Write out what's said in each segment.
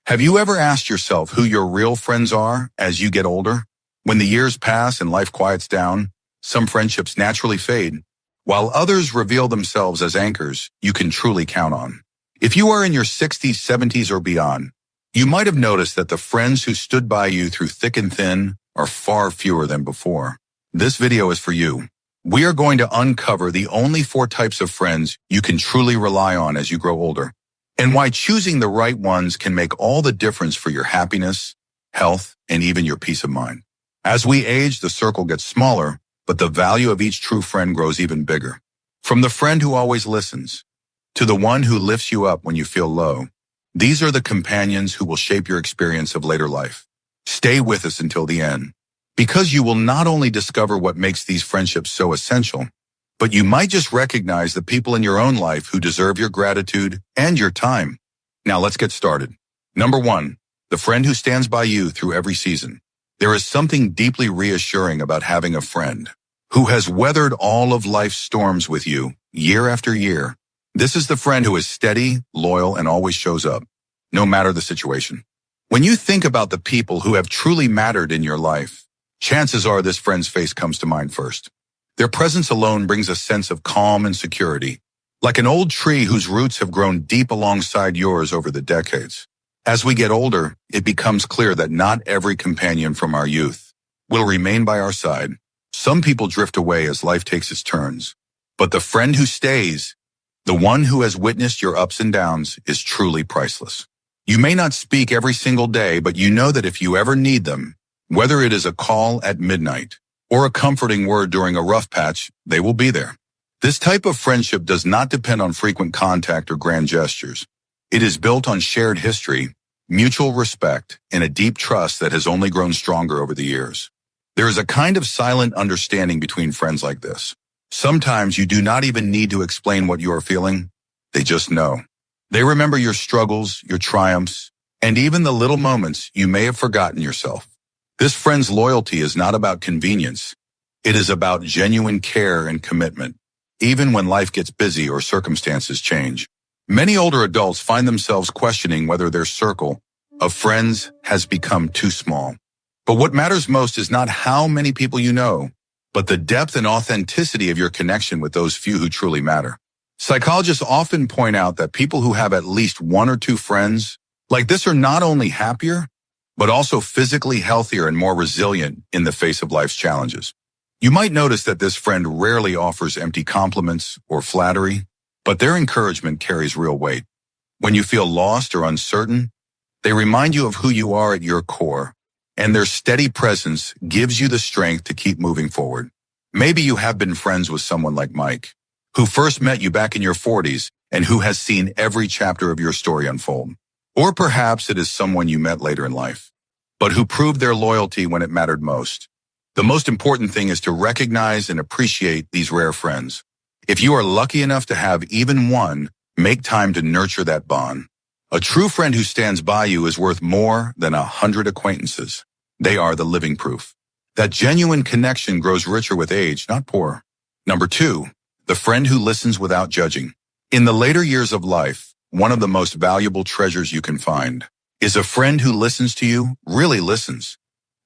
Have you ever asked yourself who your real friends are as you get older? When the years pass and life quiets down, some friendships naturally fade, while others reveal themselves as anchors you can truly count on. If you are in your 60s, 70s, or beyond, you might have noticed that the friends who stood by you through thick and thin are far fewer than before. This video is for you. We are going to uncover the only 4 types of friends you can truly rely on as you grow older, and why choosing the right ones can make all the difference for your happiness, health, and even your peace of mind. As we age, the circle gets smaller, but the value of each true friend grows even bigger. From the friend who always listens, to the one who lifts you up when you feel low, these are the companions who will shape your experience of later life. Stay with us until the end, because you will not only discover what makes these friendships so essential, but you might just recognize the people in your own life who deserve your gratitude and your time. Now let's get started. Number 1, the friend who stands by you through every season. There is something deeply reassuring about having a friend who has weathered all of life's storms with you year after year. This is the friend who is steady, loyal, and always shows up, no matter the situation. When you think about the people who have truly mattered in your life, chances are this friend's face comes to mind first. Their presence alone brings a sense of calm and security, like an old tree whose roots have grown deep alongside yours over the decades. As we get older, it becomes clear that not every companion from our youth will remain by our side. Some people drift away as life takes its turns, but the friend who stays, the one who has witnessed your ups and downs, is truly priceless. You may not speak every single day, but you know that if you ever need them, whether it is a call at midnight or a comforting word during a rough patch, they will be there. This type of friendship does not depend on frequent contact or grand gestures. It is built on shared history, mutual respect, and a deep trust that has only grown stronger over the years. There is a kind of silent understanding between friends like this. Sometimes you do not even need to explain what you are feeling. They just know. They remember your struggles, your triumphs, and even the little moments you may have forgotten yourself. This friend's loyalty is not about convenience. It is about genuine care and commitment, even when life gets busy or circumstances change. Many older adults find themselves questioning whether their circle of friends has become too small. But what matters most is not how many people you know, but the depth and authenticity of your connection with those few who truly matter. Psychologists often point out that people who have at least 1 or 2 friends like this are not only happier, but also physically healthier and more resilient in the face of life's challenges. You might notice that this friend rarely offers empty compliments or flattery, but their encouragement carries real weight. When you feel lost or uncertain, they remind you of who you are at your core, and their steady presence gives you the strength to keep moving forward. Maybe you have been friends with someone like Mike, who first met you back in your 40s and who has seen every chapter of your story unfold. Or perhaps it is someone you met later in life, but who proved their loyalty when it mattered most. The most important thing is to recognize and appreciate these rare friends. If you are lucky enough to have even one, make time to nurture that bond. A true friend who stands by you is worth more than 100 acquaintances. They are the living proof. That genuine connection grows richer with age, not poorer. Number 2, the friend who listens without judging. In the later years of life, one of the most valuable treasures you can find is a friend who listens to you, really listens,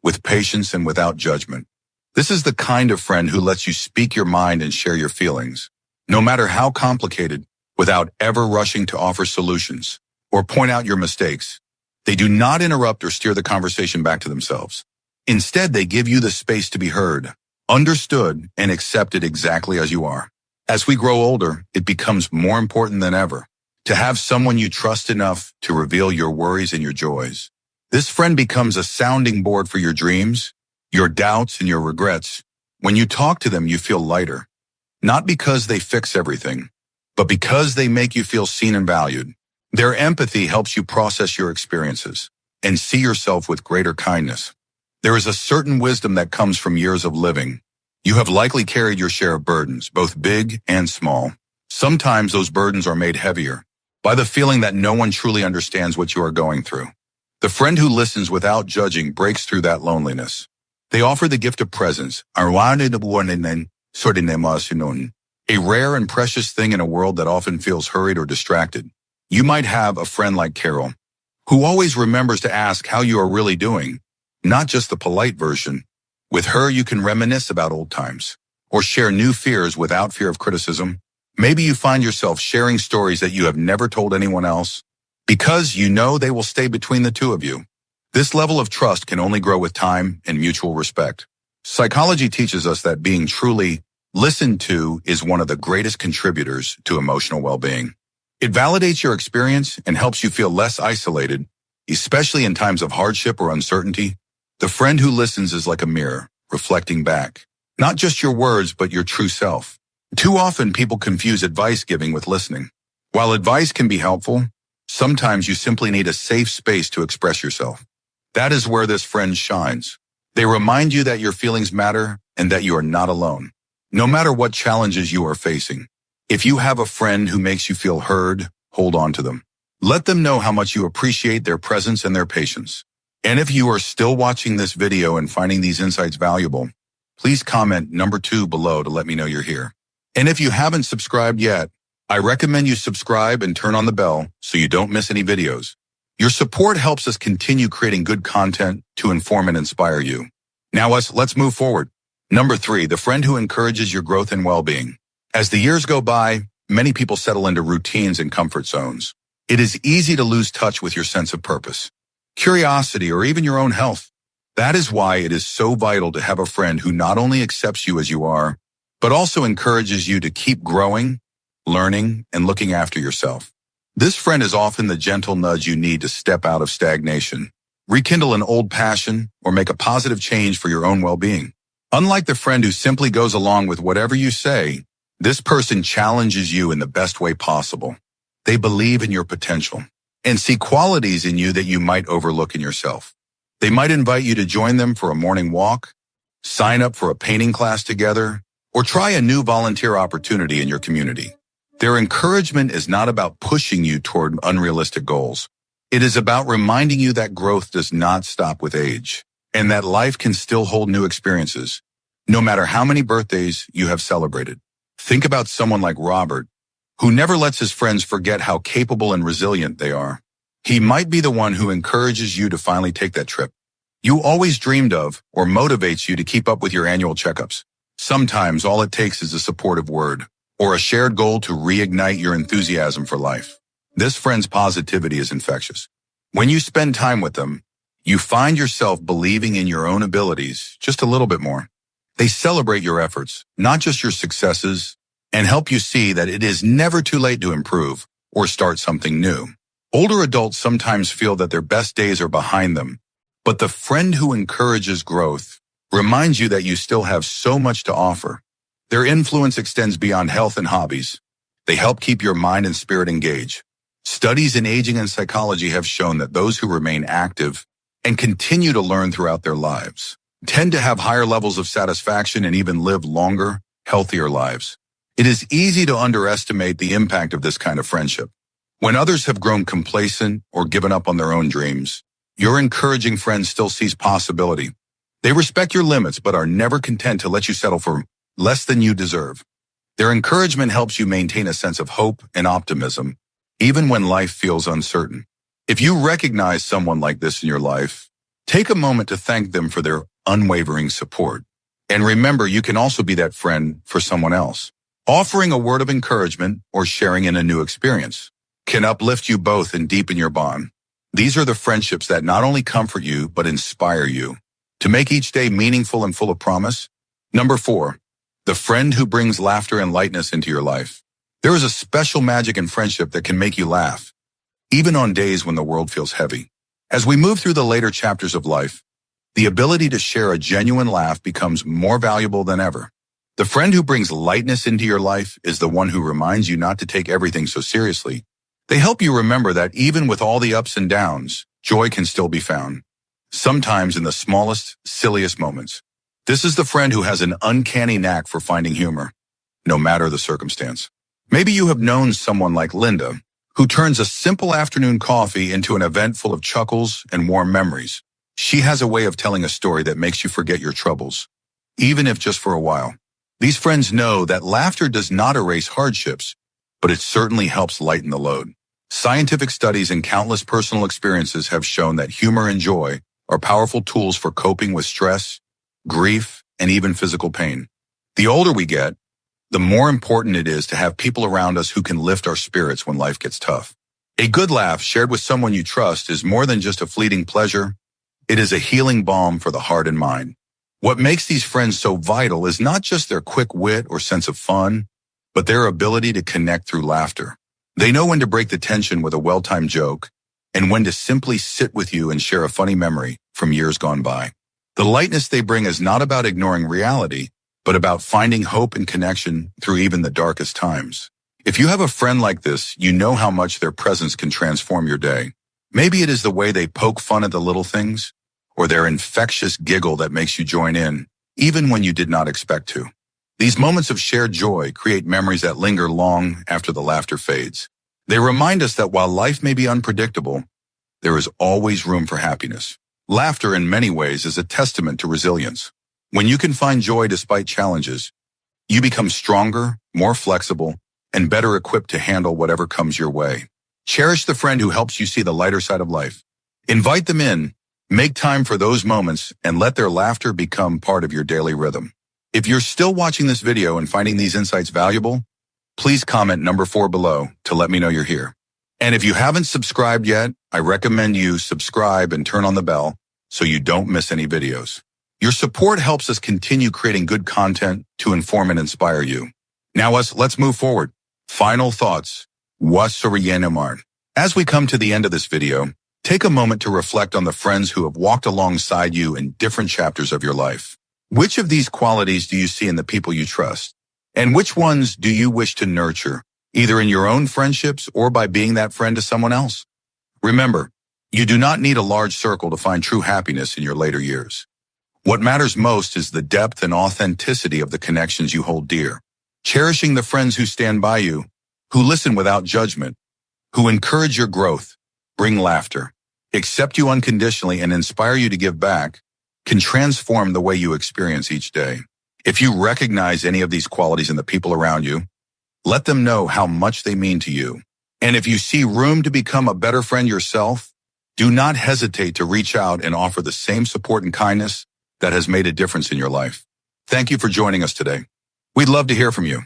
with patience and without judgment. This is the kind of friend who lets you speak your mind and share your feelings, no matter how complicated, without ever rushing to offer solutions or point out your mistakes. They do not interrupt or steer the conversation back to themselves. Instead, they give you the space to be heard, understood, and accepted exactly as you are. As we grow older, it becomes more important than ever to have someone you trust enough to reveal your worries and your joys. This friend becomes a sounding board for your dreams, your doubts, and your regrets. When you talk to them, you feel lighter, not because they fix everything, but because they make you feel seen and valued. Their empathy helps you process your experiences and see yourself with greater kindness. There is a certain wisdom that comes from years of living. You have likely carried your share of burdens, both big and small. Sometimes those burdens are made heavier by the feeling that no one truly understands what you are going through. The friend who listens without judging breaks through that loneliness. They offer the gift of presence, a rare and precious thing in a world that often feels hurried or distracted. You might have a friend like Carol, who always remembers to ask how you are really doing, not just the polite version. With her, you can reminisce about old times or share new fears without fear of criticism. Maybe you find yourself sharing stories that you have never told anyone else because you know they will stay between the two of you. This level of trust can only grow with time and mutual respect. Psychology teaches us that being truly listened to is one of the greatest contributors to emotional well-being. It validates your experience and helps you feel less isolated, especially in times of hardship or uncertainty. The friend who listens is like a mirror, reflecting back, not just your words, but your true self. Too often, people confuse advice giving with listening. While advice can be helpful, sometimes you simply need a safe space to express yourself. That is where this friend shines. They remind you that your feelings matter and that you are not alone, no matter what challenges you are facing. If you have a friend who makes you feel heard, hold on to them. Let them know how much you appreciate their presence and their patience. And if you are still watching this video and finding these insights valuable, please comment number 2 below to let me know you're here. And if you haven't subscribed yet, I recommend you subscribe and turn on the bell so you don't miss any videos. Your support helps us continue creating good content to inform and inspire you. Now let's move forward. Number 3, the friend who encourages your growth and well-being. As the years go by, many people settle into routines and comfort zones. It is easy to lose touch with your sense of purpose, curiosity, or even your own health. That is why it is so vital to have a friend who not only accepts you as you are, but also encourages you to keep growing, learning, and looking after yourself. This friend is often the gentle nudge you need to step out of stagnation, rekindle an old passion, or make a positive change for your own well-being. Unlike the friend who simply goes along with whatever you say, this person challenges you in the best way possible. They believe in your potential and see qualities in you that you might overlook in yourself. They might invite you to join them for a morning walk, sign up for a painting class together, or try a new volunteer opportunity in your community. Their encouragement is not about pushing you toward unrealistic goals. It is about reminding you that growth does not stop with age, and that life can still hold new experiences, no matter how many birthdays you have celebrated. Think about someone like Robert, who never lets his friends forget how capable and resilient they are. He might be the one who encourages you to finally take that trip you always dreamed of, or motivates you to keep up with your annual checkups. Sometimes all it takes is a supportive word or a shared goal to reignite your enthusiasm for life. This friend's positivity is infectious. When you spend time with them, you find yourself believing in your own abilities just a little bit more. They celebrate your efforts, not just your successes, and help you see that it is never too late to improve or start something new. Older adults sometimes feel that their best days are behind them, but the friend who encourages growth reminds you that you still have so much to offer. Their influence extends beyond health and hobbies. They help keep your mind and spirit engaged. Studies in aging and psychology have shown that those who remain active and continue to learn throughout their lives tend to have higher levels of satisfaction and even live longer, healthier lives. It is easy to underestimate the impact of this kind of friendship. When others have grown complacent or given up on their own dreams, your encouraging friend still sees possibility. They respect your limits but are never content to let you settle for less than you deserve. Their encouragement helps you maintain a sense of hope and optimism, even when life feels uncertain. If you recognize someone like this in your life, take a moment to thank them for their unwavering support. And remember, you can also be that friend for someone else. Offering a word of encouragement or sharing in a new experience can uplift you both and deepen your bond. These are the friendships that not only comfort you, but inspire you to make each day meaningful and full of promise. Number 4, the friend who brings laughter and lightness into your life. There is a special magic in friendship that can make you laugh, even on days when the world feels heavy. As we move through the later chapters of life, the ability to share a genuine laugh becomes more valuable than ever. The friend who brings lightness into your life is the one who reminds you not to take everything so seriously. They help you remember that even with all the ups and downs, joy can still be found, sometimes in the smallest, silliest moments. This is the friend who has an uncanny knack for finding humor, no matter the circumstance. Maybe you have known someone like Linda, who turns a simple afternoon coffee into an event full of chuckles and warm memories. She has a way of telling a story that makes you forget your troubles, even if just for a while. These friends know that laughter does not erase hardships, but it certainly helps lighten the load. Scientific studies and countless personal experiences have shown that humor and joy are powerful tools for coping with stress, grief, and even physical pain. The older we get, the more important it is to have people around us who can lift our spirits when life gets tough. A good laugh shared with someone you trust is more than just a fleeting pleasure. It is a healing balm for the heart and mind. What makes these friends so vital is not just their quick wit or sense of fun, but their ability to connect through laughter. They know when to break the tension with a well-timed joke and when to simply sit with you and share a funny memory from years gone by. The lightness they bring is not about ignoring reality, but about finding hope and connection through even the darkest times. If you have a friend like this, you know how much their presence can transform your day. Maybe it is the way they poke fun at the little things, or their infectious giggle that makes you join in, even when you did not expect to. These moments of shared joy create memories that linger long after the laughter fades. They remind us that while life may be unpredictable, there is always room for happiness. Laughter, in many ways, is a testament to resilience. When you can find joy despite challenges, you become stronger, more flexible, and better equipped to handle whatever comes your way. Cherish the friend who helps you see the lighter side of life. Invite them in, make time for those moments, and let their laughter become part of your daily rhythm. If you're still watching this video and finding these insights valuable, please comment number 4 below to let me know you're here. And if you haven't subscribed yet, I recommend you subscribe and turn on the bell so you don't miss any videos. Your support helps us continue creating good content to inform and inspire you. Now let's move forward. Final thoughts. As we come to the end of this video, take a moment to reflect on the friends who have walked alongside you in different chapters of your life. Which of these qualities do you see in the people you trust? And which ones do you wish to nurture, either in your own friendships or by being that friend to someone else? Remember, you do not need a large circle to find true happiness in your later years. What matters most is the depth and authenticity of the connections you hold dear. Cherishing the friends who stand by you, who listen without judgment, who encourage your growth, bring laughter, accept you unconditionally, and inspire you to give back, can transform the way you experience each day. If you recognize any of these qualities in the people around you, let them know how much they mean to you. And if you see room to become a better friend yourself, do not hesitate to reach out and offer the same support and kindness that has made a difference in your life. Thank you for joining us today. We'd love to hear from you.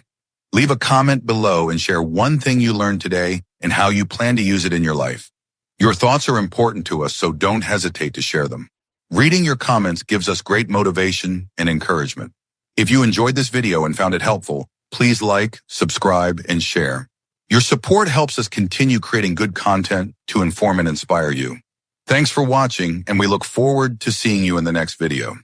Leave a comment below and share one thing you learned today and how you plan to use it in your life. Your thoughts are important to us, so don't hesitate to share them. Reading your comments gives us great motivation and encouragement. If you enjoyed this video and found it helpful, please like, subscribe, and share. Your support helps us continue creating good content to inform and inspire you. Thanks for watching, and we look forward to seeing you in the next video.